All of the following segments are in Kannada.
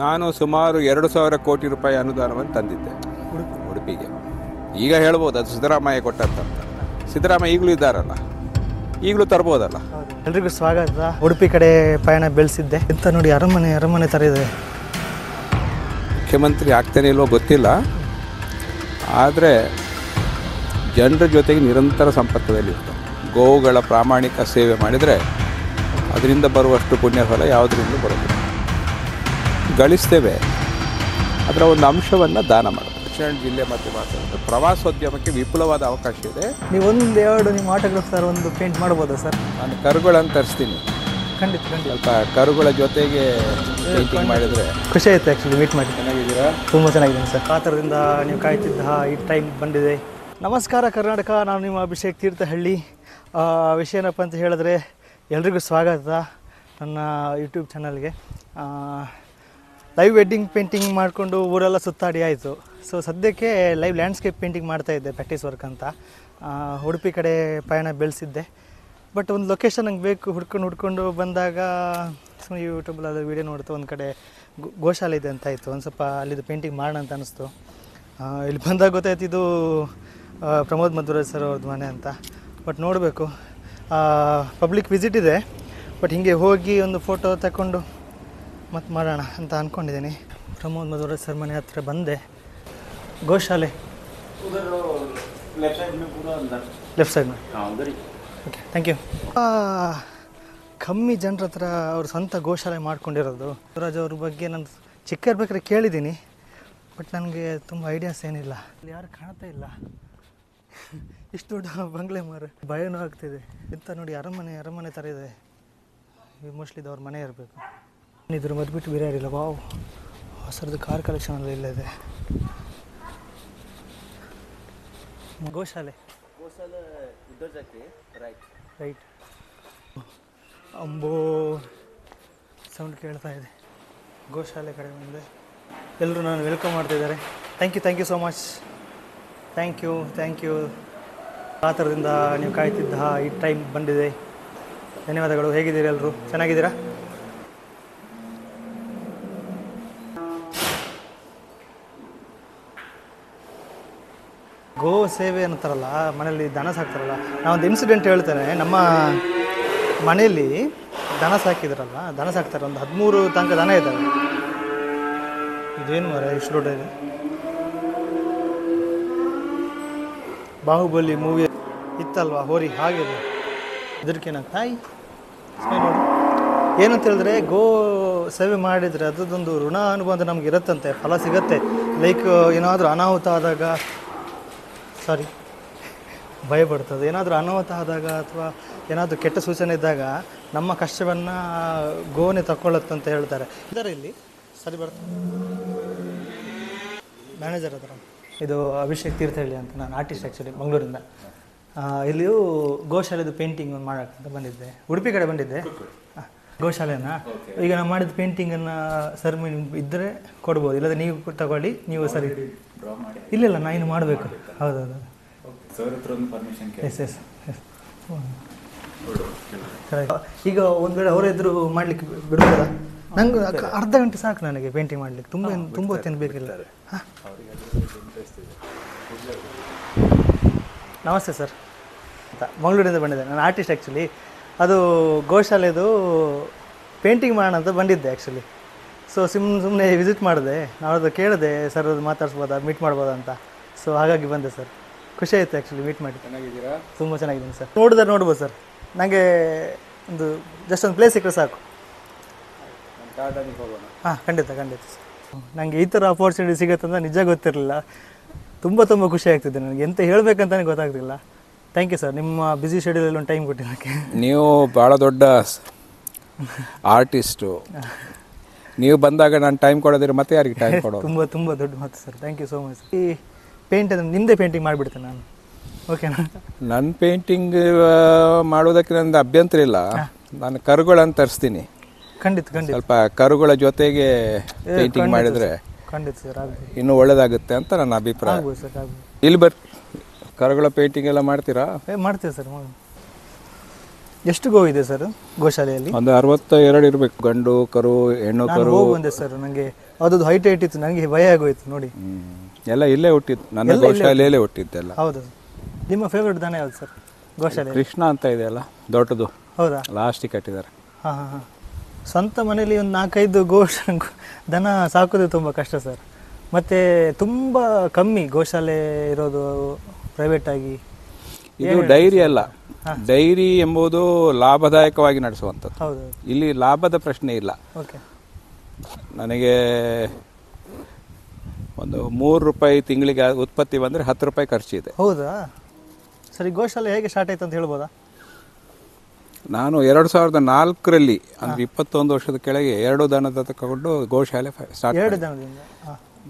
ನಾನು ಸುಮಾರು 2,000 ಕೋಟಿ ರೂಪಾಯಿ ಅನುದಾನವನ್ನು ತಂದಿದ್ದೆ ಉಡುಪಿಗೆ. ಈಗ ಹೇಳ್ಬೋದು ಅದು ಸಿದ್ದರಾಮಯ್ಯ ಕೊಟ್ಟಂತ. ಸಿದ್ದರಾಮಯ್ಯ ಈಗಲೂ ಇದ್ದಾರಲ್ಲ, ಈಗಲೂ ತರ್ಬೋದಲ್ಲ. ಎಲ್ರಿಗೂ ಸ್ವಾಗತ. ಉಡುಪಿ ಕಡೆ ಪಯಣ ಬೆಳೆಸಿದ್ದೆ ಅಂತ ನೋಡಿ, ಅರಮನೆ ಥರ ಇದೆ. ಮುಖ್ಯಮಂತ್ರಿ ಆಗ್ತಾನೆ ಇಲ್ವೋ ಗೊತ್ತಿಲ್ಲ, ಆದರೆ ಜನರ ಜೊತೆಗೆ ನಿರಂತರ ಸಂಪರ್ಕದಲ್ಲಿರ್ತಾರೆ. ಗೋವುಗಳ ಪ್ರಾಮಾಣಿಕ ಸೇವೆ ಮಾಡಿದರೆ ಅದರಿಂದ ಬರುವಷ್ಟು ಪುಣ್ಯಫಲ ಯಾವುದರಿಂದ ಬರೋದಿಲ್ಲ. ಗಳಿಸ್ತೇವೆ, ಅದರ ಒಂದು ಅಂಶವನ್ನು ದಾನ ಮಾಡೋದು. ದಕ್ಷಿಣ ಜಿಲ್ಲೆ ಮತ್ತು ಮಾತಾಡೋದು ಪ್ರವಾಸೋದ್ಯಮಕ್ಕೆ ವಿಪುಲವಾದ ಅವಕಾಶ ಇದೆ. ನೀವು ಎರಡು ನಿಮ್ಮ ಆಟೋಗ್ರಾಫ್ ಸರ್ ಒಂದು ಪೇಂಟ್ ಮಾಡ್ಬೋದಾ ಸರ್? ನಾನು ಕರುಗಳನ್ನು ತರಿಸ್ತೀನಿ. ಖಂಡಿತ. ಸ್ವಲ್ಪ ಕರುಗಳ ಜೊತೆಗೆ ಪೇಂಟಿಂಗ್ ಮಾಡಿದರೆ ಖುಷಿ ಆಯಿತು ಆ್ಯಕ್ಚುಲಿ ಮೀಟ್ ಮಾಡಿ. ಚೆನ್ನಾಗಿದ್ದೀರಾ? ತುಂಬ ಚೆನ್ನಾಗಿದ್ದೀನಿ ಸರ್. ಕಾತರದಿಂದ ನೀವು ಕಾಯ್ತಿದ್ದ ಈ ಟೈಮ್ ಬಂದಿದೆ. ನಮಸ್ಕಾರ ಕರ್ನಾಟಕ, ನಾನು ನಿಮ್ಮ ಅಭಿಷೇಕ್ ತೀರ್ಥಹಳ್ಳಿ. ವಿಷಯ ಏನಪ್ಪ ಅಂತ ಹೇಳಿದ್ರೆ, ಎಲ್ರಿಗೂ ಸ್ವಾಗತ ನನ್ನ ಯೂಟ್ಯೂಬ್ ಚಾನಲ್ಗೆ. ಲೈವ್ ವೆಡ್ಡಿಂಗ್ ಪೇಂಟಿಂಗ್ ಮಾಡಿಕೊಂಡು ಊರೆಲ್ಲ ಸುತ್ತಾಡಿ ಆಯಿತು. ಸೊ ಸದ್ಯಕ್ಕೆ ಲೈವ್ ಲ್ಯಾಂಡ್ಸ್ಕೇಪ್ ಪೇಂಟಿಂಗ್ ಮಾಡ್ತಾಯಿದ್ದೆ, ಪ್ರಾಕ್ಟೀಸ್ ವರ್ಕ್ ಅಂತ. ಉಡುಪಿ ಕಡೆ ಪಯಣ ಬೆಳೆಸಿದ್ದೆ. ಬಟ್ ಒಂದು ಲೊಕೇಶನ್ ನಂಗೆ ಬೇಕು, ಹುಡ್ಕೊಂಡು ಬಂದಾಗ ಸುಮ್ಮನೆ ಯೂಟ್ಯೂಬಲ್ಲಿ ಅದು ವೀಡಿಯೋ ನೋಡ್ತು. ಒಂದು ಕಡೆ ಗೋಶಾಲೆ ಇದೆ ಅಂತ ಆಯಿತು. ಒಂದು ಸ್ವಲ್ಪ ಅಲ್ಲಿದ್ದು ಪೇಂಟಿಂಗ್ ಮಾಡೋಣ ಅಂತ ಅನ್ನಿಸ್ತು. ಇಲ್ಲಿ ಬಂದಾಗ ಗೊತ್ತಾಯ್ತು ಇದು ಪ್ರಮೋದ್ ಮಧ್ವರಾಜ್ ಸರ್ ಅವ್ರದ್ದು ಮನೆ ಅಂತ. ಬಟ್ ನೋಡಬೇಕು, ಪಬ್ಲಿಕ್ ವಿಸಿಟ್ ಇದೆ. ಬಟ್ ಹೀಗೆ ಹೋಗಿ ಒಂದು ಫೋಟೋ ತಗೊಂಡು ಮತ್ತು ಮಾಡೋಣ ಅಂತ ಅಂದ್ಕೊಂಡಿದ್ದೀನಿ. ಪ್ರಮೋದ್ ಮಧ್ವರಾಜ್ ಸರ್ ಮನೆ ಹತ್ರ ಬಂದೆ. ಗೋಶಾಲೆ left side okay, thank you. ಕಮ್ಮಿ ಜನರ ಹತ್ರ ಅವ್ರ ಸ್ವಂತ ಗೋಶಾಲೆ ಮಾಡ್ಕೊಂಡಿರೋದು. ಮಧ್ವರಾಜ್ ಅವ್ರ ಬಗ್ಗೆ ನಾನು ಚಿಕ್ಕ ಇರ್ಬೇಕಾದ್ರೆ ಕೇಳಿದ್ದೀನಿ, ಬಟ್ ನನಗೆ ತುಂಬ ಐಡಿಯಾಸ್ ಏನಿಲ್ಲ. ಅಲ್ಲಿ ಯಾರು ಕಾಣ್ತಾ ಇಲ್ಲ. ಇಷ್ಟು ದೊಡ್ಡ ಬಂಗ್ಲೆ ಮಾರು, ಭಯನೂ ಆಗ್ತಿದೆ. ಎಂತ ನೋಡಿ, ಅರಮನೆ ಥರ ಇದೆ. ಮೋಸ್ಟ್ಲಿ ಇದು ಅವ್ರ ಮನೆ ಇರಬೇಕು. ಇದ್ರ ಮದ್ಬಿಟ್ಟು ಬೇರೆ ಯಾರಿಲ್ಲ. ವಾವ್, ಹೊಸದು ಕಾರ್ ಕಲೆಕ್ಷನ್ ಎಲ್ಲ ಇಲ್ಲದೆ. ಗೋಶಾಲೆ ರೈಟ್. ಅಂಬೋ ಸೌಂಡ್ ಕೇಳ್ತಾ ಇದೆ. ಗೋಶಾಲೆ ಕಡೆ ಬಂದೆ. ಎಲ್ಲರೂ ನಾನು ವೆಲ್ಕಮ್ ಮಾಡ್ತಾಯಿದ್ದಾರೆ. Thank you so much. Thank you. ಕಾತರದಿಂದ ನೀವು ಕಾಯ್ತಿದ್ದ ಈ ಟೈಮ್ ಬಂದಿದೆ. ಧನ್ಯವಾದಗಳು. ಹೇಗಿದ್ದೀರಿ ಎಲ್ಲರೂ? ಚೆನ್ನಾಗಿದ್ದೀರಾ? ಗೋ ಸೇವೆ ಅಂತಾರಲ್ಲ, ಮನೇಲಿ ದನ ಸಾಕ್ತಾರಲ್ಲ. ನಾವೊಂದು ಇನ್ಸಿಡೆಂಟ್ ಹೇಳ್ತೇನೆ. ನಮ್ಮ ಮನೆಯಲ್ಲಿ ದನ ಸಾಕಿದ್ರಲ್ಲ, ದನ ಸಾಕ್ತಾರೆ. ಒಂದು 13 ತನಕ ದನ ಇದ್ದಾವೆ. ಇದೇನು ಮರ ಇಷ್ಟು ದೊಡ್ಡ ಇದೆ? ಬಾಹುಬಲಿ ಮೂವಿ ಇತ್ತಲ್ವಾ, ಹೋರಿ, ಹಾಗಿದೆ. ಇದಕ್ಕೇನ ತಾಯಿ ನೋಡಿ. ಏನಂತ ಹೇಳಿದ್ರೆ, ಗೋ ಸೇವೆ ಮಾಡಿದರೆ ಅದರದ್ದೊಂದು ಋಣ ಅನುಬಂಧ ನಮ್ಗೆ ಇರುತ್ತಂತೆ, ಫಲ ಸಿಗತ್ತೆ. ಲೈಕ್ ಏನಾದರೂ ಅನಾಹುತ ಆದಾಗ, ಭಯ ಪಡ್ತದೆ. ಏನಾದರೂ ಅನಾಹುತ ಆದಾಗ ಅಥವಾ ಏನಾದರೂ ಕೆಟ್ಟ ಸೂಚನೆ ಇದ್ದಾಗ ನಮ್ಮ ಕಷ್ಟವನ್ನು ಗೋನೆ ತಗೊಳ್ಳತ್ತಂತ ಹೇಳ್ತಾರೆ. ಇದರ ಇಲ್ಲಿ ಸರಿ ಬರ್ತದೆ. ಮ್ಯಾನೇಜರ್ ಹತ್ರ. ಇದು ಅಭಿಷೇಕ್ ತೀರ್ಥಹಳ್ಳಿ ಅಂತ, ನಾನು ಆರ್ಟಿಸ್ಟ್ ಆ್ಯಕ್ಚುಲಿ, ಮಂಗಳೂರಿಂದ. ಇಲ್ಲಿಯೂ ಗೋಶಾಲೆದು ಪೇಂಟಿಂಗ್ ಒಂದು ಮಾಡೋಕ್ಕಂತ ಬಂದಿದ್ದೆ. ಉಡುಪಿ ಕಡೆ ಬಂದಿದ್ದೆ. ಗೋಶಾಲೆನ ಈಗ ನಾನು ಮಾಡಿದ ಪೇಂಟಿಂಗನ್ನು ಸರ್ ಇದ್ದರೆ ಕೊಡ್ಬೋದು, ಇಲ್ಲದೆ ನೀವು ತಗೊಳ್ಳಿ. ನೀವು ಸರಿ ಇಲ್ಲ, ನಾನು ಇನ್ನು ಮಾಡಬೇಕು. ಹೌದೌದು. ಎಸ್. ಈಗ ಒಂದು ವೇಳೆ ಅವರೆದ್ರು ಮಾಡಲಿಕ್ಕೆ ಬಿಡ್ಬೋದಾ? ನಂಗೆ ಅರ್ಧ ಗಂಟೆ ಸಾಕು ನನಗೆ ಪೇಂಟಿಂಗ್ ಮಾಡಲಿಕ್ಕೆ. ತುಂಬ ಹೊತ್ತೇನು ಬೇಕಿಲ್ಲ. ಹಾಂ, ನಮಸ್ತೆ ಸರ್ ಅಂತ, ಮಂಗಳೂರಿಂದ ಬಂದಿದ್ದೆ. ನಾನು ಆರ್ಟಿಸ್ಟ್ ಆ್ಯಕ್ಚುಲಿ. ಅದು ಗೋಶಾಲೆದು ಪೇಂಟಿಂಗ್ ಮಾಡೋಣ ಅಂತ ಬಂದಿದ್ದೆ ಆ್ಯಕ್ಚುಲಿ. ಸೊ ಸುಮ್ಮನೆ ವಿಸಿಟ್ ಮಾಡಿದೆ. ನಾನು ಅದು ಕೇಳಿದೆ, ಸರ್ ಅದು ಮಾತಾಡ್ಸ್ಬೋದಾ, ಮೀಟ್ ಮಾಡ್ಬೋದಾ ಅಂತ. ಸೊ ಹಾಗಾಗಿ ಬಂದೆ ಸರ್. ಖುಷಿ ಆಯಿತು ಆ್ಯಕ್ಚುಲಿ ಮೀಟ್ ಮಾಡಿ. ಚೆನ್ನಾಗಿದ್ದೀರಾ? ತುಂಬ ಚೆನ್ನಾಗಿದ್ದೀನಿ ಸರ್. ನೋಡ್ಬೋದು ಸರ್. ನನಗೆ ಒಂದು ಜಸ್ಟ್ ಒಂದು ಪ್ಲೇಸ್ ಸಿಕ್ಕರೆ ಸಾಕು. ಹಾಂ, ಖಂಡಿತ ಸರ್. ನನಗೆ ಈ ಥರ ಅಪರ್ಚುನಿಟಿ ಸಿಗುತ್ತೆ ಅಂತ ನಿಜ ಗೊತ್ತಿರಲಿಲ್ಲ. ತುಂಬ ಖುಷಿ ಆಗ್ತಿದೆ ನನಗೆ. ಎಂತ ಹೇಳಬೇಕಂತಲೇ ಗೊತ್ತಾಗ್ತಿಲ್ಲ. ಥ್ಯಾಂಕ್ ಯು ಸರ್, ನಿಮ್ಮ ಬ್ಯುಸಿ ಶೆಡ್ಯೂಲಲ್ಲಿ ಒಂದು ಟೈಮ್ ಕೊಟ್ಟಿದ್ದಕ್ಕೆ. ನೀವು ಭಾಳ ದೊಡ್ಡ ಆರ್ಟಿಸ್ಟು. ನೀವು ಬಂದಾಗ ನಾನು ಟೈಮ್ ಕೊಡೋದಿರ ಮತ್ತೆ ಯಾರಿಗೆ ಟೈಮ್ ಕೊಡೋದು? ತುಂಬ ದೊಡ್ಡ ಮಾತು sir. Thank you so much. ಈ ಪೇಂಟ್ ನಿಮ್ಮದೇ ಪೇಂಟಿಂಗ್ ಮಾಡಿಬಿಡ್ತೇನೆ ನಾನು, ಓಕೆನಾ? ನನ್ನ ಪೇಂಟಿಂಗ್ ಮಾಡೋದಕ್ಕೆ ನನಗೆ ಅಭ್ಯಂತರ ಇಲ್ಲ. ನಾನು ಕರುಗಳನ್ನು ತರಿಸ್ತೀನಿ. ಖಂಡಿತ. ಸ್ವಲ್ಪ ಕರುಗಳ ಜೊತೆಗೆ ಪೇಂಟಿಂಗ್ ಮಾಡಿದರೆ ಖಂಡಿತ ಸರ್, ಇನ್ನೂ ಒಳ್ಳೇದಾಗುತ್ತೆ ಅಂತ ನನ್ನ ಅಭಿಪ್ರಾಯ. ಸರ್ ಇಲ್ಲಿ ಕರುಗಳ ಪೇಂಟಿಂಗ್ ಎಲ್ಲ ಮಾಡ್ತೀರಾ? ಮಾಡ್ತೀವಿ ಸರ್. ಎಷ್ಟು ಗೋ ಇದೆ ಸರ್ ಗೋಶಾಲೆಯಲ್ಲಿ? ಒಂದು 62 ಇರಬೇಕು, ಗಂಡು ಕರು ಹೆಣ್ಣು ನಾನು ಕರು. ಹೋಗಿ ಬಂದೆ ಸರ್, ನನಗೆ ಅದೊಂದು ಹೈಟ್ ಇತ್ತು, ನನಗೆ ಭಯ ಆಗೋಯ್ತು ನೋಡಿ. ಎಲ್ಲ ಇಲ್ಲೇ ಹುಟ್ಟಿದ್ದು, ನನ್ನ ಗೋಶಾಲೆಯಲ್ಲೇ ಹುಟ್ಟಿದ್ದೆಲ್ಲ. ಹೌದು. ನಿಮ್ಮ ಫೇವ್ರೆಟ್ ದನ ಯಾವುದು ಸರ್ ಗೋಶಾಲೆ? ಕೃಷ್ಣ ಅಂತ ಇದೆಯಲ್ಲ ದೊಡ್ಡದು, ಹೌದಾ? ಲಾಸ್ಟಿಗೆ ಕಟ್ಟಿದ್ದಾರೆ. ಹಾಂ ಹಾಂ ಹಾಂ. ಸ್ವಂತ ಮನೇಲಿ ಒಂದು 4-5 ದನ ಸಾಕೋದು ತುಂಬ ಕಷ್ಟ ಸರ್. ಮತ್ತು ತುಂಬ ಕಮ್ಮಿ ಗೋಶಾಲೆ ಇರೋದು ಪ್ರೈವೇಟಾಗಿ. ಇದು ಡೈರಿ ಅಲ್ಲ, ಡೈರಿ ಎಂಬುದು ಲಾಭದಾಯಕವಾಗಿ ನಡೆಸುವಂಥದ್ದು. ಹೌದು. ಇಲ್ಲಿ ಲಾಭದ ಪ್ರಶ್ನೆ ಇಲ್ಲ. ಓಕೆ. ನನಗೆ ಒಂದು 3 ರೂಪಾಯಿ ತಿಂಗಳಿಗೆ ಉತ್ಪತ್ತಿ ಬಂದರೆ 10 ರೂಪಾಯಿ ಖರ್ಚಿದೆ. ಹೌದಾ ಸರಿ. ಗೋಶಾಲೆ ಹೇಗೆ ಸ್ಟಾರ್ಟ್ ಆಯ್ತು ಅಂತ ಹೇಳ್ಬೋದಾ? ನಾನು 2004ರಲ್ಲಿ ಅಂದರೆ 21 ವರ್ಷದ ಕೆಳಗೆ 2 ದನದ ತಗೊಂಡು ಗೋಶಾಲೆ ಸ್ಟಾರ್ಟ್ 2 ದನದಿಂದ.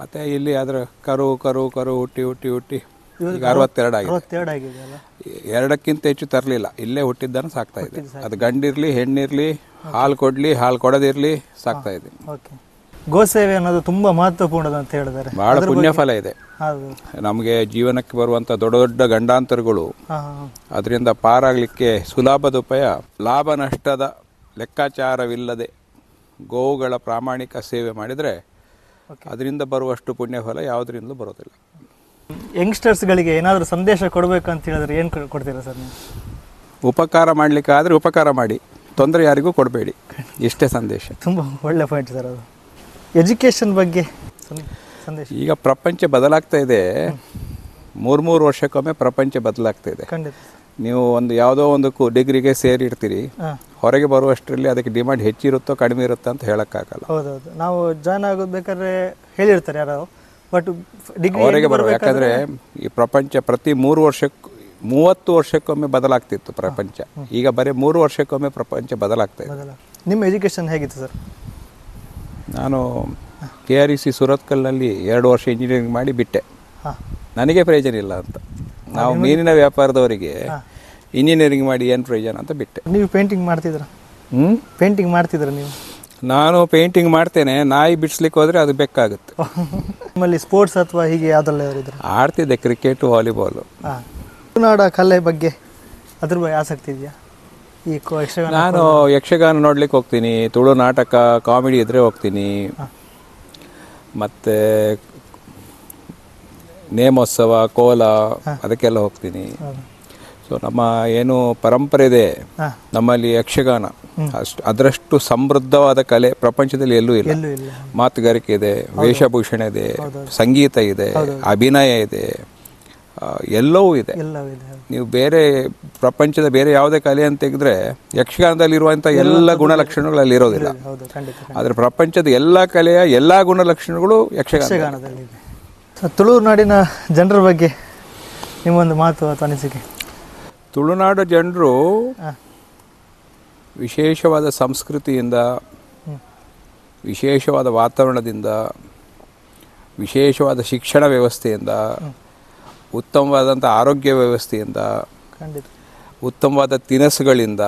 ಮತ್ತೆ ಇಲ್ಲಿ ಅದರ ಕರು ಕರು ಕರು ಹುಟ್ಟಿ ಹುಟ್ಟಿ ಹುಟ್ಟಿ ಈಗ 62 ಆಗಿದೆ. 62 ಆಗಿದೆಯಲ್ಲ. 2ಕ್ಕಿಂತ ಹೆಚ್ಚು ತರಲಿಲ್ಲ, ಇಲ್ಲೇ ಹುಟ್ಟಿದ್ದನ್ನು ಸಾಕ್ತಾ ಇದೆ. ಅದು ಗಂಡಿರಲಿ ಹೆಣ್ಣಿರಲಿ, ಹಾಲು ಕೊಡಲಿ ಹಾಲು ಕೊಡದಿರಲಿ ಸಾಕ್ತಾ ಇದೆ. ಓಕೆ. ಗೋಸೇವೆ ಅನ್ನೋದು ತುಂಬ ಮಹತ್ವಪೂರ್ಣದ ಅಂತ ಹೇಳಿದ್ದಾರೆ. ಬಹಳ ಪುಣ್ಯ ಫಲ ಇದೆ. ಹೌದು. ನಮಗೆ ಜೀವನಕ್ಕೆ ಬರುವಂಥ ದೊಡ್ಡ ದೊಡ್ಡ ಗಂಡಾಂತರಗಳು ಅದರಿಂದ ಪಾರಾಗಲಿಕ್ಕೆ ಸುಲಭದ ಉಪಾಯ ಲಾಭ ನಷ್ಟದ ಲೆಕ್ಕಾಚಾರವಿಲ್ಲದೆ ಗೋವುಗಳ ಪ್ರಾಮಾಣಿಕ ಸೇವೆ ಮಾಡಿದರೆ ಅದರಿಂದ ಬರುವಷ್ಟು ಪುಣ್ಯ ಫಲ ಯಾವುದರಿಂದಲೂ ಬರೋದಿಲ್ಲ. ಯಂಗ್ಸ್ಟರ್ಸ್ಗಳಿಗೆ ಏನಾದರೂ ಸಂದೇಶ ಕೊಡಬೇಕು ಅಂತ ಹೇಳಿದ್ರೆ ಏನು ಕೊಡ್ತೀರಾ ಸರ್ ನೀವು? ಉಪಕಾರ ಮಾಡಲಿಕ್ಕಾದರೆ ಉಪಕಾರ ಮಾಡಿ, ತೊಂದರೆ ಯಾರಿಗೂ ಕೊಡಬೇಡಿ, ಇಷ್ಟೇ ಸಂದೇಶ. ತುಂಬ ಒಳ್ಳೆ ಪಾಯಿಂಟ್ ಸರ್ ಅದು. ಎಜುಕೇಷನ್ ಬಗ್ಗೆ ಸಂದೇಶ. ಈಗ ಪ್ರಪಂಚ ಬದಲಾಗ್ತಾ ಇದೆ, 3 ವರ್ಷಕ್ಕೊಮ್ಮೆ ಪ್ರಪಂಚ ಬದಲಾಗ್ತಾ ಇದೆ. ಖಂಡಿತ. ನೀವು ಒಂದು ಯಾವುದೋ ಒಂದು ಡಿಗ್ರಿಗೆ ಸೇರಿರ್ತೀರಿ, ಹೊರಗೆ ಬರುವಷ್ಟರಲ್ಲಿ ಅದಕ್ಕೆ ಡಿಮಾಂಡ್ ಹೆಚ್ಚಿರುತ್ತೋ ಕಡಿಮೆ ಇರುತ್ತೋ ಅಂತ ಹೇಳೋಕ್ಕಾಗಲ್ಲ. ಹೌದೌದು. ನಾವು ಜಾಯ್ನ್ ಆಗೋದು ಹೇಳಿರ್ತಾರೆ ಯಾರು, ಬಟ್ ಡಿಗ್ರಿ ಹೊರಗೆ ಬರೋ, ಯಾಕಂದರೆ ಈ ಪ್ರಪಂಚ ಪ್ರತಿ 30 ವರ್ಷಕ್ಕೊಮ್ಮೆ ಬದಲಾಗ್ತಿತ್ತು ಪ್ರಪಂಚ. ಈಗ ಬರೀ 3 ವರ್ಷಕ್ಕೊಮ್ಮೆ ಪ್ರಪಂಚ ಬದಲಾಗ್ತಾ ಇದೆ. ನಿಮ್ಮ ಎಜುಕೇಷನ್ ಹೇಗಿತ್ತು ಸರ್? ನಾನು KREC ಸುರತ್ಕಲ್ನಲ್ಲಿ 2 ವರ್ಷ ಇಂಜಿನಿಯರಿಂಗ್ ಮಾಡಿ ಬಿಟ್ಟೆ. ನನಗೆ ಪ್ರಯೋಜನ ಇಲ್ಲ ಅಂತ. ನಾವು ಮೀನಿನ ವ್ಯಾಪಾರದವರಿಗೆ ಇಂಜಿನಿಯರಿಂಗ್ ಮಾಡಿ ಏನು ಪ್ರಯೋಜನ ಅಂತ ಬಿಟ್ಟೆ. ನೀವು ಪೇಂಟಿಂಗ್ ಮಾಡ್ತಿದ್ರ? ಪೇಂಟಿಂಗ್ ಮಾಡ್ತಿದ್ರ ನೀವು? ನಾನು ಪೇಂಟಿಂಗ್ ಮಾಡ್ತೇನೆ, ನಾಯಿ ಬಿಡಿಸ್ಲಿಕ್ಕೆ ಹೋದರೆ ಅದು ಬೇಕಾಗುತ್ತೆ. ನಿಮ್ಮಲ್ಲಿ ಸ್ಪೋರ್ಟ್ಸ್ ಅಥವಾ ಹೀಗೆ ಯಾವುದೆಲ್ಲ ಇದ್ರೆ ಆಡ್ತಿದ್ದೆ, ಕ್ರಿಕೆಟು ವಾಲಿಬಾಲು. ತುಳುನಾಡ ಕಲೆ ಬಗ್ಗೆ ಅದ್ರ ಬಗ್ಗೆ ಆಸಕ್ತಿ ಇದೆಯಾ? ಈ ಯಕ್ಷಗಾನ? ನಾನು ಯಕ್ಷಗಾನ ನೋಡ್ಲಿಕ್ಕೆ ಹೋಗ್ತೀನಿ, ತುಳು ನಾಟಕ ಕಾಮಿಡಿ ಇದ್ರೆ ಹೋಗ್ತೀನಿ, ಮತ್ತು ನೇಮೋತ್ಸವ ಕೋಲ ಅದಕ್ಕೆಲ್ಲ ಹೋಗ್ತೀನಿ. ಸೊ ನಮ್ಮ ಏನು ಪರಂಪರೆ ಇದೆ ನಮ್ಮಲ್ಲಿ ಯಕ್ಷಗಾನ, ಅದರಷ್ಟು ಸಮೃದ್ಧವಾದ ಕಲೆ ಪ್ರಪಂಚದಲ್ಲಿ ಎಲ್ಲೂ ಇಲ್ಲ. ಮಾತುಗಾರಿಕೆ ಇದೆ, ವೇಷಭೂಷಣ ಇದೆ, ಸಂಗೀತ ಇದೆ, ಅಭಿನಯ ಇದೆ, ಎಲ್ಲವೂ ಇದೆ. ನೀವು ಬೇರೆ ಪ್ರಪಂಚದ ಬೇರೆ ಯಾವುದೇ ಕಲೆ ಅಂತ ತೆಗೆದ್ರೆ ಯಕ್ಷಗಾನದಲ್ಲಿ ಇರುವಂಥ ಎಲ್ಲ ಗುಣಲಕ್ಷಣಗಳು ಅಲ್ಲಿ ಇರೋದಿಲ್ಲ. ಆದರೆ ಪ್ರಪಂಚದ ಎಲ್ಲ ಕಲೆಯ ಎಲ್ಲ ಗುಣಲಕ್ಷಣಗಳು ಯಕ್ಷಗಾನದಲ್ಲಿ. ತುಳುನಾಡಿನ ಜನರ ಬಗ್ಗೆ ನಿಮ್ಮೊಂದು ಮಾತು ಅಥವಾ ಅನಿಸಿಕೆ? ತುಳುನಾಡು ಜನರು ವಿಶೇಷವಾದ ಸಂಸ್ಕೃತಿಯಿಂದ, ವಿಶೇಷವಾದ ವಾತಾವರಣದಿಂದ, ವಿಶೇಷವಾದ ಶಿಕ್ಷಣ ವ್ಯವಸ್ಥೆಯಿಂದ, ಉತ್ತಮವಾದಂಥ ಆರೋಗ್ಯ ವ್ಯವಸ್ಥೆಯಿಂದ, ಉತ್ತಮವಾದ ತಿನಿಸುಗಳಿಂದ,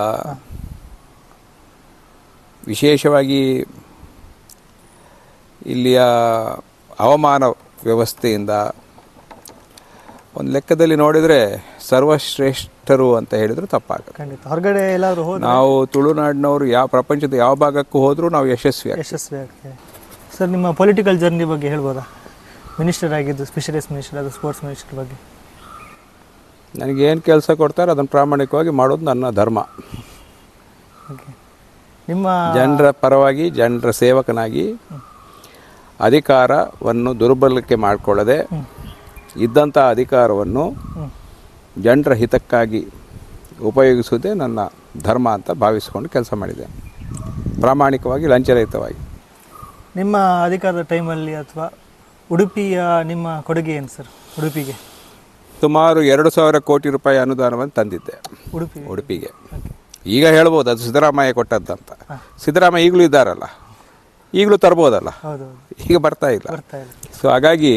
ವಿಶೇಷವಾಗಿ ಇಲ್ಲಿಯ ಹವಾಮಾನ ವ್ಯವಸ್ಥೆಯಿಂದ, ಒಂದು ಲೆಕ್ಕದಲ್ಲಿ ನೋಡಿದರೆ ಸರ್ವಶ್ರೇಷ್ಠರು ಅಂತ ಹೇಳಿದ್ರು ತಪ್ಪಾಗುತ್ತೆ. ಖಂಡಿತ. ಹೊರಗಡೆ ಎಲ್ಲಾದರೂ ನಾವು ತುಳುನಾಡಿನವರು ಪ್ರಪಂಚದ ಯಾವ ಭಾಗಕ್ಕೂ ಹೋದರೂ ನಾವು ಯಶಸ್ವಿ ಆಗ್ತೇವೆ. ಸರ್, ನಿಮ್ಮ ಪೊಲಿಟಿಕಲ್ ಜರ್ನಿ ಬಗ್ಗೆ ಹೇಳ್ಬೋದಾ? ಮಿನಿಸ್ಟರ್ ಆಗಿದ್ದು, ಸ್ಪೆಷಲಿಸ್ಟ್ ಮಿನಿಸ್ಟರ್ ಅದು, ಸ್ಪೋರ್ಟ್ಸ್ ಮಿನಿಸ್ಟರ್ ಬಗ್ಗೆ. ನನಗೇನು ಕೆಲಸ ಕೊಡ್ತಾರೆ ಅದನ್ನು ಪ್ರಾಮಾಣಿಕವಾಗಿ ಮಾಡೋದು ನನ್ನ ಧರ್ಮ. ನಿಮ್ಮ ಜನರ ಪರವಾಗಿ, ಜನರ ಸೇವಕನಾಗಿ ಅಧಿಕಾರವನ್ನು ದುರ್ಬಲಕ್ಕೆ ಮಾಡಿಕೊಳ್ಳದೆ ಇದ್ದಂಥ ಅಧಿಕಾರವನ್ನು ಜನರ ಹಿತಕ್ಕಾಗಿ ಉಪಯೋಗಿಸುವುದೇ ನನ್ನ ಧರ್ಮ ಅಂತ ಭಾವಿಸಿಕೊಂಡು ಕೆಲಸ ಮಾಡಿದೆ, ಪ್ರಾಮಾಣಿಕವಾಗಿ, ಲಂಚರಹಿತವಾಗಿ. ನಿಮ್ಮ ಅಧಿಕಾರದ ಟೈಮಲ್ಲಿ ಅಥವಾ ಉಡುಪಿಯ ನಿಮ್ಮ ಕೊಡುಗೆ ಏನು ಸರ್? ಉಡುಪಿಗೆ ಸುಮಾರು 2,000 ಕೋಟಿ ರೂಪಾಯಿ ಅನುದಾನವನ್ನು ತಂದಿದ್ದೆ ಉಡುಪಿಗೆ. ಈಗ ಹೇಳ್ಬೋದು ಅದು ಸಿದ್ದರಾಮಯ್ಯ ಕೊಟ್ಟದ್ದಂತ. ಸಿದ್ದರಾಮಯ್ಯ ಈಗಲೂ ಇದ್ದಾರಲ್ಲ, ಈಗಲೂ ತರ್ಬೋದಲ್ಲ, ಈಗ ಬರ್ತಾ ಇಲ್ಲ. ಸೊ ಹಾಗಾಗಿ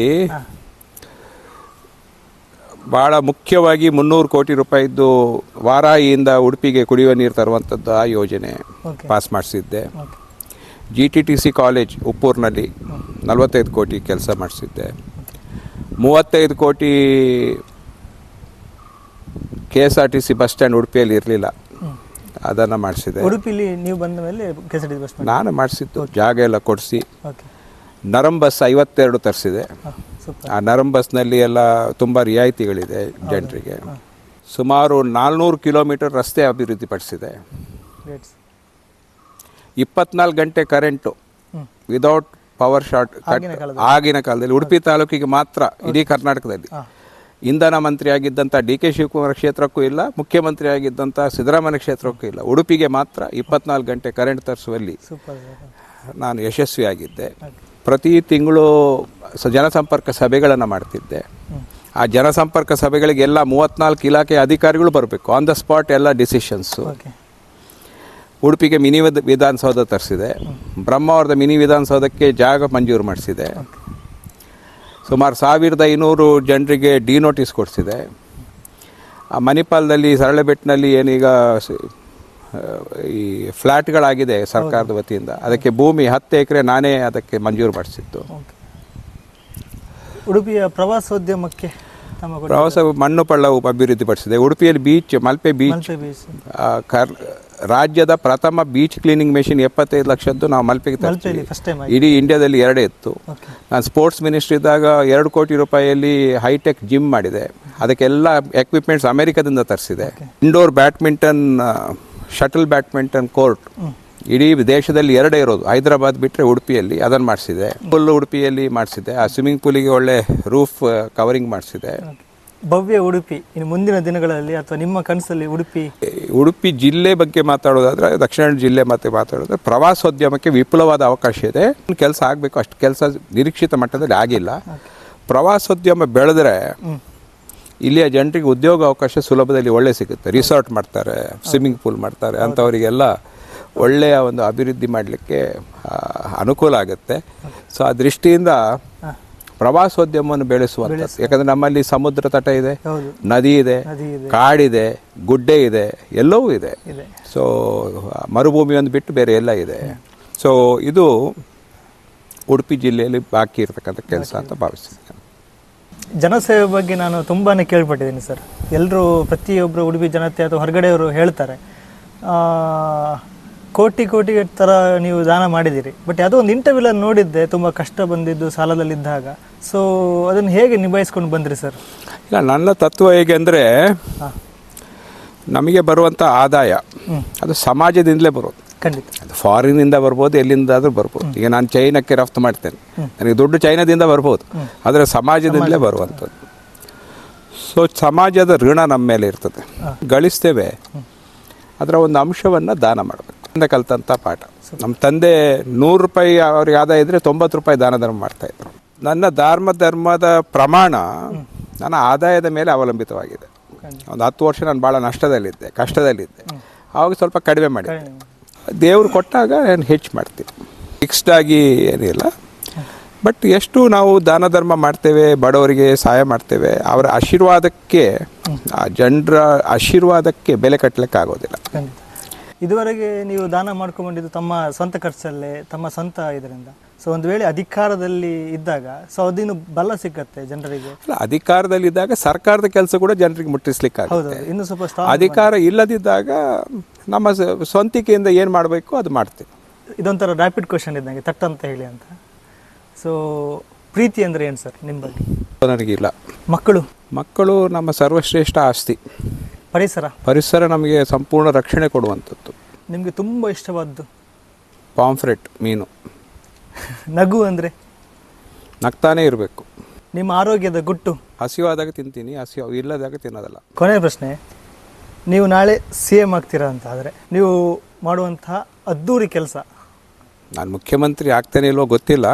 ಭಾಳ ಮುಖ್ಯವಾಗಿ 300 ಕೋಟಿ ರೂಪಾಯಿದ್ದು ವಾರಾಯಿಯಿಂದ ಉಡುಪಿಗೆ ಕುಡಿಯುವ ನೀರು ತರುವಂಥದ್ದು ಆ ಯೋಜನೆ ಪಾಸ್ ಮಾಡಿಸಿದ್ದೆ. GTTC ಕಾಲೇಜ್ ಉಪ್ಪೂರಿನಲ್ಲಿ 45 ಕೋಟಿ ಕೆಲಸ ಮಾಡಿಸಿದ್ದೆ. 35 ಕೋಟಿ KSRTC ಬಸ್ ಸ್ಟ್ಯಾಂಡ್ ಉಡುಪಿಯಲ್ಲಿ ಇರಲಿಲ್ಲ, ಅದನ್ನು ಮಾಡಿಸಿದೆ. ಉಡುಪಿಲಿ ನೀವು ಬಂದ ಮೇಲೆ KSRTC ಬಸ್ ನಾನು ಮಾಡಿಸಿದ್ದು ಜಾಗ ಎಲ್ಲ ಕೊಡಿಸಿ ಓಕೆ ನರಮ್ ಬಸ್ 52 ತರಿಸಿದೆ. ಸೂಪರ್. ಆ ನರಮ್ ಬಸ್ನಲ್ಲಿ ಎಲ್ಲ ತುಂಬ ರಿಯಾಯಿತಿಗಳಿದೆ ಜನರಿಗೆ. ಸುಮಾರು 400 ಕಿಲೋಮೀಟರ್ ರಸ್ತೆ ಅಭಿವೃದ್ಧಿಪಡಿಸಿದೆ. 24 ಗಂಟೆ ಕರೆಂಟು ವಿದೌಟ್ ಪವರ್ ಶಾರ್ಟ್ ಆಗಿನ ಕಾಲದಲ್ಲಿ ಉಡುಪಿ ತಾಲೂಕಿಗೆ ಮಾತ್ರ, ಇಡೀ ಕರ್ನಾಟಕದಲ್ಲಿ. ಇಂಧನ ಮಂತ್ರಿ ಆಗಿದ್ದಂಥ DK ಶಿವಕುಮಾರ್ ಕ್ಷೇತ್ರಕ್ಕೂ ಇಲ್ಲ, ಮುಖ್ಯಮಂತ್ರಿ ಆಗಿದ್ದಂಥ ಸಿದ್ದರಾಮಯ್ಯ ಕ್ಷೇತ್ರಕ್ಕೂ ಇಲ್ಲ, ಉಡುಪಿಗೆ ಮಾತ್ರ 24 ಗಂಟೆ ಕರೆಂಟ್ ತರಿಸುವಲ್ಲಿ ನಾನು ಯಶಸ್ವಿಯಾಗಿದ್ದೆ. ಪ್ರತಿ ತಿಂಗಳು ಜನಸಂಪರ್ಕ ಸಭೆಗಳನ್ನು ಮಾಡ್ತಿದ್ದೆ. ಆ ಜನಸಂಪರ್ಕ ಸಭೆಗಳಿಗೆಲ್ಲ 34 ಇಲಾಖೆ ಅಧಿಕಾರಿಗಳು ಬರಬೇಕು, ಆನ್ ದ ಸ್ಪಾಟ್ ಎಲ್ಲ ಡಿಸಿಷನ್ಸು. ಉಡುಪಿಗೆ ಮಿನಿ ವಿಧಾನಸೌಧ ತರಿಸಿದೆ. ಬ್ರಹ್ಮಾವರದ ಮಿನಿ ವಿಧಾನಸೌಧಕ್ಕೆ ಜಾಗ ಮಂಜೂರು ಮಾಡಿಸಿದೆ. ಸುಮಾರು 1500 ಜನರಿಗೆ ಡಿನೋಟಿಸ್ ಕೊಡಿಸಿದೆ. ಆ ಮಣಿಪಾಲದಲ್ಲಿ ಸರಳಬೆಟ್ಟಿನಲ್ಲಿ ಏನೀಗ ಈ ಫ್ಲ್ಯಾಟ್ಗಳಾಗಿದೆ ಸರ್ಕಾರದ ವತಿಯಿಂದ, ಅದಕ್ಕೆ ಭೂಮಿ 10 ಎಕರೆ ನಾನೇ ಅದಕ್ಕೆ ಮಂಜೂರು ಮಾಡಿಸಿದ್ದು. ಉಡುಪಿಯ ಪ್ರವಾಸೋದ್ಯಮಕ್ಕೆ ಪ್ರವಾಸ ಮಣ್ಣು ಪಳ್ಳ ಅಭಿವೃದ್ಧಿಪಡಿಸಿದೆ. ಉಡುಪಿಯಲ್ಲಿ ಬೀಚ್, ಮಲ್ಪೆ ಬೀಚ್, ರಾಜ್ಯದ ಪ್ರಥಮ ಬೀಚ್ ಕ್ಲೀನಿಂಗ್ ಮೆಷಿನ್ 75 ಲಕ್ಷದ್ದು ನಾವು ಮಲ್ಪೆಗೆ ತರಿಸಿದ್ವಿ. ಇಡೀ ಇಂಡಿಯಾದಲ್ಲಿ 2 ಇತ್ತು. ನಾನು ಸ್ಪೋರ್ಟ್ಸ್ ಮಿನಿಸ್ಟರ್ ಇದ್ದಾಗ 2 ಕೋಟಿ ರೂಪಾಯಿಯಲ್ಲಿ ಹೈಟೆಕ್ ಜಿಮ್ ಮಾಡಿದೆ. ಅದಕ್ಕೆಲ್ಲ ಎಕ್ವಿಪ್ಮೆಂಟ್ಸ್ ಅಮೆರಿಕದಿಂದ ತರಿಸಿದೆ. Indoor badminton, shuttle badminton court ಇಡೀ ದೇಶದಲ್ಲಿ 2 ಇರೋದು, ಹೈದರಾಬಾದ್ ಬಿಟ್ಟರೆ ಉಡುಪಿಯಲ್ಲಿ, ಅದನ್ನು ಮಾಡಿಸಿದೆ. ಫುಲ್ ಉಡುಪಿಯಲ್ಲಿ ಮಾಡಿಸಿದೆ. ಆ ಸ್ವಿಮ್ಮಿಂಗ್ ಪೂಲಿಗೆ ಒಳ್ಳೆ ರೂಫ್ ಕವರಿಂಗ್ ಮಾಡಿಸಿದೆ. ಭವ್ಯ ಉಡುಪಿ ಇನ್ನು ಮುಂದಿನ ದಿನಗಳಲ್ಲಿ ಅಥವಾ ನಿಮ್ಮ ಕನಸಲ್ಲಿ ಉಡುಪಿ ಜಿಲ್ಲೆ ಬಗ್ಗೆ ಮಾತಾಡೋದಾದ್ರೆ, ದಕ್ಷಿಣ ಜಿಲ್ಲೆ ಮತ್ತೆ ಮಾತಾಡೋದಾದ್ರೆ, ಪ್ರವಾಸೋದ್ಯಮಕ್ಕೆ ವಿಪುಲವಾದ ಅವಕಾಶ ಇದೆ. ಕೆಲಸ ಆಗಬೇಕು, ಅಷ್ಟು ಕೆಲಸ ನಿರೀಕ್ಷಿತ ಮಟ್ಟದಲ್ಲಿ ಆಗಿಲ್ಲ. ಪ್ರವಾಸೋದ್ಯಮ ಬೆಳೆದ್ರೆ ಇಲ್ಲಿಯ ಜನರಿಗೆ ಉದ್ಯೋಗ ಅವಕಾಶ ಸುಲಭದಲ್ಲಿ ಒಳ್ಳೆ ಸಿಗುತ್ತೆ. ರಿಸಾರ್ಟ್ ಮಾಡ್ತಾರೆ, ಸ್ವಿಮ್ಮಿಂಗ್ ಪೂಲ್ ಮಾಡ್ತಾರೆ, ಅಂಥವರಿಗೆಲ್ಲ ಒಳ್ಳೆಯ ಒಂದು ಅಭಿವೃದ್ಧಿ ಮಾಡಲಿಕ್ಕೆ ಅನುಕೂಲ ಆಗುತ್ತೆ. ಸೊ ಆ ದೃಷ್ಟಿಯಿಂದ ಪ್ರವಾಸೋದ್ಯಮವನ್ನು ಬೆಳೆಸುವಂಥದ್ದು. ಯಾಕಂದರೆ ನಮ್ಮಲ್ಲಿ ಸಮುದ್ರ ತಟ ಇದೆ, ನದಿ ಇದೆ, ಕಾಡಿದೆ, ಗುಡ್ಡೆ ಇದೆ, ಎಲ್ಲವೂ ಇದೆ. ಸೊ ಮರುಭೂಮಿ ಒಂದು ಬಿಟ್ಟು ಬೇರೆ ಎಲ್ಲ ಇದೆ. ಸೊ ಇದು ಉಡುಪಿ ಜಿಲ್ಲೆಯಲ್ಲಿ ಬಾಕಿ ಇರತಕ್ಕಂಥ ಕೆಲಸ ಅಂತ ಭಾವಿಸ್ತೀನಿ. ಜನಸೇವೆ ಬಗ್ಗೆ ನಾನು ತುಂಬಾ ಕೇಳ್ಪಟ್ಟಿದ್ದೀನಿ ಸರ್. ಎಲ್ಲರೂ, ಪ್ರತಿಯೊಬ್ಬರು ಉಡುಪಿ ಜನತೆ ಅಥವಾ ಹೊರಗಡೆಯವರು ಹೇಳ್ತಾರೆ, ಕೋಟಿ ಥರ ನೀವು ದಾನ ಮಾಡಿದ್ದೀರಿ. ಬಟ್ ಯಾವುದೋ ಒಂದು ಇಂಟರ್ವ್ಯೂಲಲ್ಲಿ ನೋಡಿದ್ದೆ, ತುಂಬ ಕಷ್ಟ ಬಂದಿದ್ದು ಸಾಲದಲ್ಲಿದ್ದಾಗ. ಸೊ ಅದನ್ನು ಹೇಗೆ ನಿಭಾಯಿಸ್ಕೊಂಡು ಬಂದ್ರಿ ಸರ್? ಇಲ್ಲ, ನನ್ನ ತತ್ವ ಹೇಗೆ ಅಂದರೆ, ನಮಗೆ ಬರುವಂಥ ಆದಾಯ ಅದು ಸಮಾಜದಿಂದಲೇ ಬರೋದು. ಖಂಡಿತ. ಅದು ಫಾರಿನಿಂದ ಬರ್ಬೋದು, ಎಲ್ಲಿಂದಾದರೂ ಬರ್ಬೋದು. ಈಗ ನಾನು ಚೈನಾಕ್ಕೆ ರಫ್ತು ಮಾಡ್ತೇನೆ, ನನಗೆ ದುಡ್ಡು ಚೈನಾದಿಂದ ಬರ್ಬೋದು, ಆದರೆ ಸಮಾಜದಿಂದಲೇ ಬರುವಂಥದ್ದು. ಸೊ ಸಮಾಜದ ಋಣ ನಮ್ಮ ಮೇಲೆ ಇರ್ತದೆ. ಗಳಿಸ್ತೇವೆ, ಅದರ ಒಂದು ಅಂಶವನ್ನು ದಾನ ಮಾಡಬೇಕು. ಕಲಿತಂಥ ಪಾಠ. ನಮ್ಮ ತಂದೆ 100 ರೂಪಾಯಿ ಅವ್ರಿಗೆ ಆದಾಯ ಇದ್ದರೆ 90 ರೂಪಾಯಿ ದಾನ ಧರ್ಮ ಮಾಡ್ತಾಯಿದ್ರು. ನನ್ನ ಧರ್ಮದ ಪ್ರಮಾಣ ನನ್ನ ಆದಾಯದ ಮೇಲೆ ಅವಲಂಬಿತವಾಗಿದೆ. ಒಂದು 10 ವರ್ಷ ನಾನು ಭಾಳ ನಷ್ಟದಲ್ಲಿದ್ದೆ, ಕಷ್ಟದಲ್ಲಿದ್ದೆ. ಆವಾಗ ಸ್ವಲ್ಪ ಕಡಿಮೆ ಮಾಡಿ, ದೇವರು ಕೊಟ್ಟಾಗ ನಾನು ಹೆಚ್ಚು ಮಾಡ್ತೀನಿ. ಫಿಕ್ಸ್ಡಾಗಿ ಏನಿಲ್ಲ. ಬಟ್ ಎಷ್ಟು ನಾವು ದಾನ ಧರ್ಮ ಮಾಡ್ತೇವೆ, ಬಡವರಿಗೆ ಸಹಾಯ ಮಾಡ್ತೇವೆ, ಅವರ ಆಶೀರ್ವಾದಕ್ಕೆ, ಆ ಜನರ ಆಶೀರ್ವಾದಕ್ಕೆ ಬೆಲೆ ಕಟ್ಟಲಿಕ್ಕೆ ಆಗೋದಿಲ್ಲ. ಇದುವರೆಗೆ ನೀವು ದಾನ ಮಾಡ್ಕೊಂಡ್ಬಂದಿದ್ದು ತಮ್ಮ ಸ್ವಂತ ಖರ್ಚಲ್ಲೇ, ತಮ್ಮ ಸ್ವಂತ ಇದರಿಂದ. ಸೊ ಒಂದು ವೇಳೆ ಅಧಿಕಾರದಲ್ಲಿ ಇದ್ದಾಗ ಸೊ ಅದಿನ್ನು ಬಲ ಸಿಕ್ಕತ್ತೆ ಜನರಿಗೆ. ಅಧಿಕಾರದಲ್ಲಿದ್ದಾಗ ಸರ್ಕಾರದ ಕೆಲಸ ಕೂಡ ಜನರಿಗೆ ಮುಟ್ಟಿಸ್ಲಿಕ್ಕಾಗುತ್ತೆ. ಇನ್ನು ಸ್ವಲ್ಪ ಅಧಿಕಾರ ಇಲ್ಲದಿದ್ದಾಗ ನಮ್ಮ ಸ್ವಂತಿಕೆಯಿಂದ ಏನು ಮಾಡಬೇಕು ಅದು ಮಾಡ್ತೀವಿ. ಇದೊಂಥರ ರ್ಯಾಪಿಡ್ ಕ್ವಶನ್ ಇದ್ದಂಗೆ, ತಟ್ಟಂತ ಹೇಳಿ ಅಂತ. ಸೊ ಪ್ರೀತಿ ಅಂದರೆ ಏನು ಸರ್ ನಿಮ್ಮ ಬಗ್ಗೆ? ನನಗಿಲ್ಲ. ಮಕ್ಕಳು ನಮ್ಮ ಸರ್ವಶ್ರೇಷ್ಠ ಆಸ್ತಿ. ಪರಿಸರ ನಮಗೆ ಸಂಪೂರ್ಣ ರಕ್ಷಣೆ ಕೊಡುವಂಥದ್ದು. ನಿಮಗೆ ತುಂಬ ಇಷ್ಟವಾದ್ದು? ಪಾಂಫ್ರೆಟ್ ಮೀನು. ನಗು ಅಂದರೆ? ನಗ್ತಾನೇ ಇರಬೇಕು. ನಿಮ್ಮ ಆರೋಗ್ಯದ ಗುಟ್ಟು? ಹಸಿವಾದಾಗ ತಿಂತೀನಿ, ಹಸಿವು ಇಲ್ಲದಾಗ ತಿನ್ನೋದಲ್ಲ. ಕೊನೆಯ ಪ್ರಶ್ನೆ, ನೀವು ನಾಳೆ CM ಆಗ್ತೀರಾ ಅಂತ ಆದರೆ ನೀವು ಮಾಡುವಂತಹ ಅದ್ದೂರಿ ಕೆಲಸ? ನಾನು ಮುಖ್ಯಮಂತ್ರಿ ಆಗ್ತೇನೆ ಇಲ್ವೋ ಗೊತ್ತಿಲ್ಲ,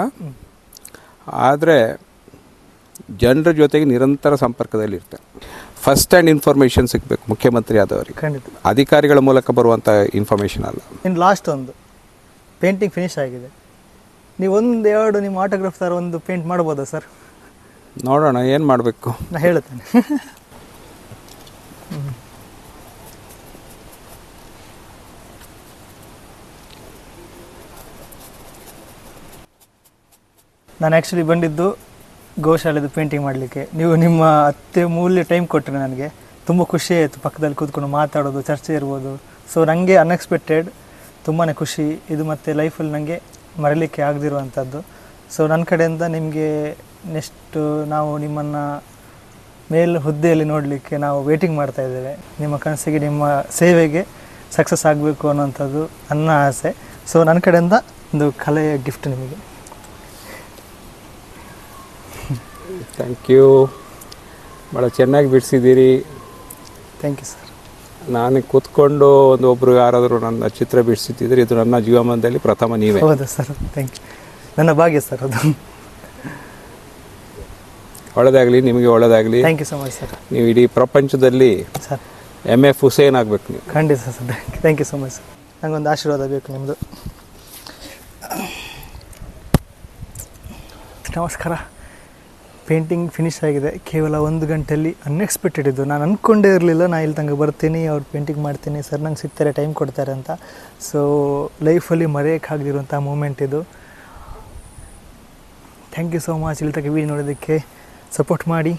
ಆದರೆ ಜನರ ಜೊತೆಗೆ ನಿರಂತರ ಸಂಪರ್ಕದಲ್ಲಿ ಇರ್ತೇನೆ. ಫಸ್ಟ್ ಹ್ಯಾಂಡ್ ಇನ್ಫಾರ್ಮೇಷನ್ ಸಿಗಬೇಕು ಮುಖ್ಯಮಂತ್ರಿ ಆದವರಿಗೆ. ಖಂಡಿತ. ಅಧಿಕಾರಿಗಳ ಮೂಲಕ ಬರುವಂಥ ಇನ್ಫಾರ್ಮೇಷನ್ ಅಲ್ಲ. ಇನ್ನು ಲಾಸ್ಟ್ ಒಂದು ಪೇಂಟಿಂಗ್ ಫಿನಿಶ್ ಆಗಿದೆ, ನೀವು ಎರಡು ನಿಮ್ಮ ಆಟೋಗ್ರಾಫ್ ಥರ ಒಂದು ಪೇಂಟ್ ಮಾಡ್ಬೋದಾ ಸರ್? ನೋಡೋಣ ಏನು ಮಾಡಬೇಕು. ನಾನು ಹೇಳ್ತೇನೆ. ನಾನು ಆ್ಯಕ್ಚುಲಿ ಬಂದಿದ್ದು ಗೋಶಾಲೆದು ಪೇಂಟಿಂಗ್ ಮಾಡಲಿಕ್ಕೆ. ನೀವು ನಿಮ್ಮ ಅತ್ಯಮೂಲ್ಯ ಟೈಮ್ ಕೊಟ್ಟರೆ ನನಗೆ ತುಂಬ ಖುಷಿ ಆಯಿತು. ಪಕ್ಕದಲ್ಲಿ ಕೂತ್ಕೊಂಡು ಮಾತಾಡೋದು, ಚರ್ಚೆ ಇರ್ಬೋದು, ಸೊ ನನಗೆ ಅನ್ಎಕ್ಸ್ಪೆಕ್ಟೆಡ್ ತುಂಬಾ ಖುಷಿ ಇದು, ಮತ್ತು ಲೈಫಲ್ಲಿ ನನಗೆ ಮರೀಲಿಕ್ಕೆ ಆಗದಿರುವಂಥದ್ದು. ಸೊ ನನ್ನ ಕಡೆಯಿಂದ ನಿಮಗೆ ನೆಕ್ಸ್ಟು ನಾವು ನಿಮ್ಮನ್ನು ಹುದ್ದೆಯಲ್ಲಿ ನೋಡಲಿಕ್ಕೆ ನಾವು ವೇಟಿಂಗ್ ಮಾಡ್ತಾ ಇದ್ದೇವೆ. ನಿಮ್ಮ ಕನಸಿಗೆ, ನಿಮ್ಮ ಸೇವೆಗೆ ಸಕ್ಸಸ್ ಆಗಬೇಕು ಅನ್ನೋಂಥದ್ದು ನನ್ನ ಆಸೆ. ಸೊ ನನ್ನ ಕಡೆಯಿಂದ ಒಂದು ಕಲೆಯ ಗಿಫ್ಟ್ ನಿಮಗೆ. Thank you. ಭಾಳ ಚೆನ್ನಾಗಿ ಬಿಡಿಸಿದ್ದೀರಿ. Thank you sir. ನಾನು ಕೂತ್ಕೊಂಡು ಒಬ್ಬರು ಯಾರಾದರೂ ನನ್ನ ಚಿತ್ರ ಬಿಡಿಸುತ್ತಿದ್ದರೆ ಇದು ನನ್ನ ಜೀವಮಾನದಲ್ಲಿ ಪ್ರಥಮ ನೀವೇ. ಹೌದು ಸರ್, ಥ್ಯಾಂಕ್ ಯು. ನನ್ನ ಭಾಗ್ಯ ಸರ್ ಅದು. ಒಳ್ಳೆಯದಾಗಲಿ, ನಿಮಗೆ ಒಳ್ಳೆಯದಾಗಲಿ. Thank you so much sir. ನೀವು ಇಡೀ ಪ್ರಪಂಚದಲ್ಲಿ ಸರ್ MF ಹುಸೇನ್ ಆಗಬೇಕು ನೀವು. ಖಂಡಿತ sir. Thank you so much sir. ನನಗೊಂದು ಆಶೀರ್ವಾದ ಬೇಕು ನಿಮ್ಮದು. ನಮಸ್ಕಾರ. ಪೇಂಟಿಂಗ್ ಫಿನಿಶ್ ಆಗಿದೆ ಕೇವಲ 1 ಗಂಟೆಯಲ್ಲಿ. ಅನ್ಎಕ್ಸ್ಪೆಕ್ಟೆಡ್ ಇದು. ನಾನು ಅಂದ್ಕೊಂಡೇ ಇರಲಿಲ್ಲ ನಾನು ಇಲ್ಲಿ ತನಕ ಬರ್ತೀನಿ, ಅವ್ರು ಪೇಂಟಿಂಗ್ ಮಾಡ್ತೀನಿ, ಸರ್ ನಂಗೆ ಸಿಗ್ತಾರೆ, ಟೈಮ್ ಕೊಡ್ತಾರೆ ಅಂತ. ಸೊ ಲೈಫಲ್ಲಿ ಮರೆಯೋಕ್ಕಾಗದಿರುವಂಥ ಮೂಮೆಂಟ್ ಇದು. Thank you so much. ಇಲ್ಲಿ ತನಕ ವೀಡಿಯೋ ನೋಡೋದಕ್ಕೆ ಸಪೋರ್ಟ್ ಮಾಡಿ,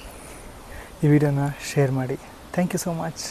ಈ ವಿಡಿಯೋನ ಶೇರ್ ಮಾಡಿ. Thank you so much.